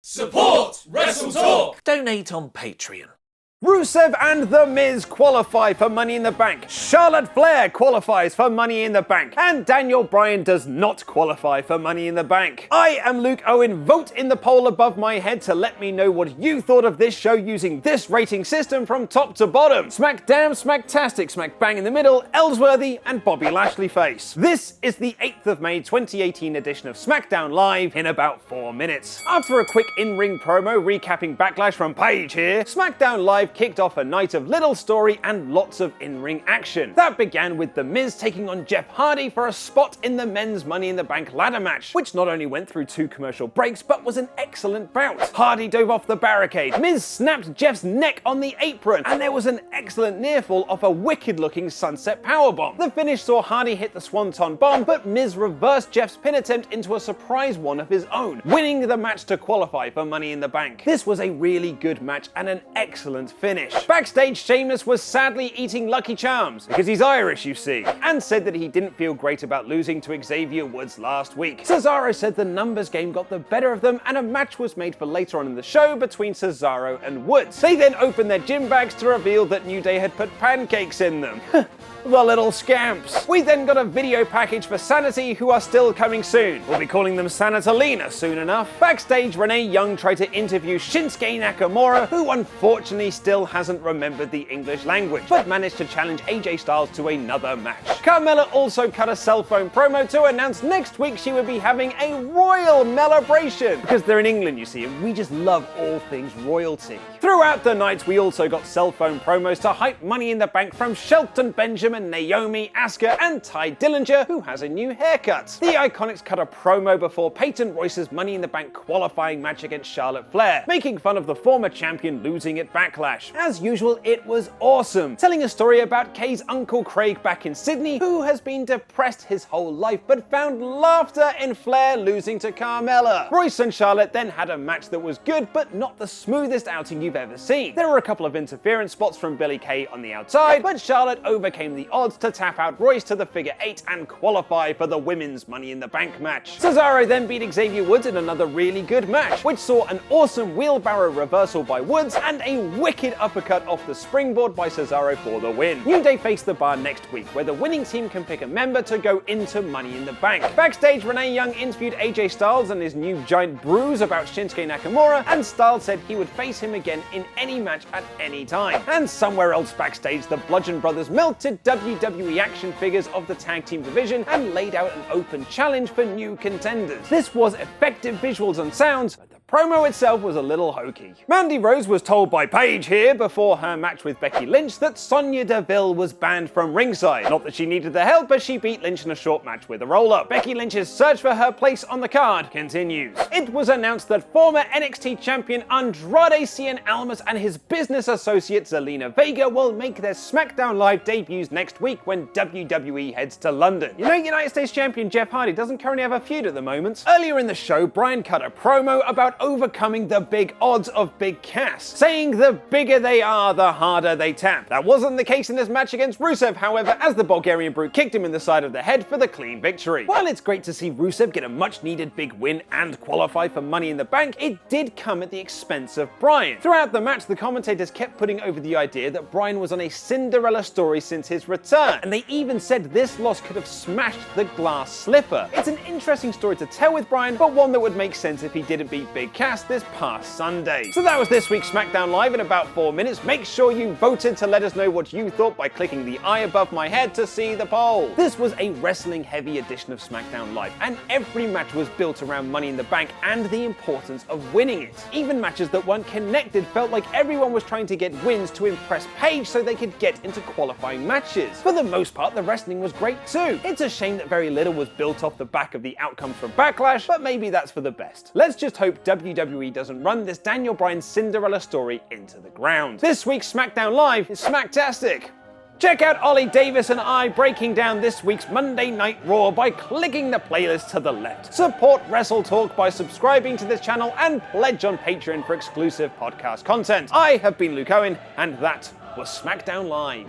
Support WrestleTalk! Donate on Patreon. Rusev and The Miz qualify for Money in the Bank. Charlotte Flair qualifies for Money in the Bank. And Daniel Bryan does not qualify for Money in the Bank. I am Luke Owen. Vote in the poll above my head to let me know what you thought of this show using this rating system from top to bottom. Smack damn, smacktastic, smack bang in the middle, Ellsworthy, and Bobby Lashley face. This is the 8th of May 2018 edition of SmackDown Live in about 4 minutes. After a quick in-ring promo recapping Backlash from Paige here, SmackDown Live kicked off a night of little story and lots of in-ring action. That began with The Miz taking on Jeff Hardy for a spot in the men's Money in the Bank ladder match, which not only went through 2 commercial breaks, but was an excellent bout. Hardy dove off the barricade, Miz snapped Jeff's neck on the apron, and there was an excellent near-fall off a wicked-looking sunset powerbomb. The finish saw Hardy hit the swanton bomb, but Miz reversed Jeff's pin attempt into a surprise one of his own, winning the match to qualify for Money in the Bank. This was a really good match and an excellent finish. Backstage, Sheamus was sadly eating Lucky Charms, because he's Irish, you see, and said that he didn't feel great about losing to Xavier Woods last week. Cesaro said the numbers game got the better of them and a match was made for later on in the show between Cesaro and Woods. They then opened their gym bags to reveal that New Day had put pancakes in them. The little scamps. We then got a video package for Sanity, who are still coming soon. We'll be calling them Sanitalina soon enough. Backstage, Renee Young tried to interview Shinsuke Nakamura, who unfortunately still hasn't remembered the English language, but managed to challenge AJ Styles to another match. Carmella also cut a cell phone promo to announce next week she would be having a royal celebration, because they're in England, you see, and we just love all things royalty. Throughout the night, we also got cell phone promos to hype Money in the Bank from Shelton Benjamin, Naomi, Asuka, and Ty Dillinger, who has a new haircut. The Iconics cut a promo before Peyton Royce's Money in the Bank qualifying match against Charlotte Flair, making fun of the former champion losing at Backlash. As usual, it was awesome, telling a story about Kay's Uncle Craig back in Sydney, who has been depressed his whole life but found laughter in Flair losing to Carmella. Royce and Charlotte then had a match that was good, but not the smoothest outing you've ever seen. There were a couple of interference spots from Billie Kay on the outside, but Charlotte overcame the odds to tap out Royce to the figure 8 and qualify for the women's Money in the Bank match. Cesaro then beat Xavier Woods in another really good match, which saw an awesome wheelbarrow reversal by Woods and a wicked uppercut off the springboard by Cesaro for the win. New Day face the Bar next week, where the winning team can pick a member to go into Money in the Bank. Backstage, Renee Young interviewed AJ Styles and his new giant bruise about Shinsuke Nakamura, and Styles said he would face him again in any match at any time. And somewhere else backstage, the Bludgeon Brothers melted WWE action figures of the tag team division and laid out an open challenge for new contenders. This was effective visuals and sounds, but the promo itself was a little hokey. Mandy Rose was told by Paige here before her match with Becky Lynch that Sonya Deville was banned from ringside. Not that she needed the help, but she beat Lynch in a short match with a roll-up. Becky Lynch's search for her place on the card continues. It was announced that former NXT champion Andrade Cien Almas and his business associate Zelina Vega will make their SmackDown Live debuts next week when WWE heads to London. You know, United States champion Jeff Hardy doesn't currently have a feud at the moment. Earlier in the show, Bryan cut a promo about overcoming the big odds of Big Cass, saying the bigger they are, the harder they tap. That wasn't the case in this match against Rusev, however, as the Bulgarian Brute kicked him in the side of the head for the clean victory. While it's great to see Rusev get a much-needed big win and qualify for Money in the Bank, it did come at the expense of Bryan. Throughout the match, the commentators kept putting over the idea that Bryan was on a Cinderella story since his return, and they even said this loss could have smashed the glass slipper. It's an interesting story to tell with Bryan, but one that would make sense if he didn't beat Big Cass this past Sunday. So that was this week's SmackDown Live in about 4 minutes. Make sure you voted to let us know what you thought by clicking the eye above my head to see the poll. This was a wrestling-heavy edition of SmackDown Live, and every match was built around Money in the Bank and the importance of winning it. Even matches that weren't connected felt like everyone was trying to get wins to impress Paige so they could get into qualifying matches. For the most part, the wrestling was great too. It's a shame that very little was built off the back of the outcomes from Backlash, but maybe that's for the best. Let's just hope WWE doesn't run this Daniel Bryan Cinderella story into the ground. This week's SmackDown Live is smacktastic. Check out Ollie Davis and I breaking down this week's Monday Night Raw by clicking the playlist to the left. Support WrestleTalk by subscribing to this channel and pledge on Patreon for exclusive podcast content. I have been Luke Owen, and that was SmackDown Live.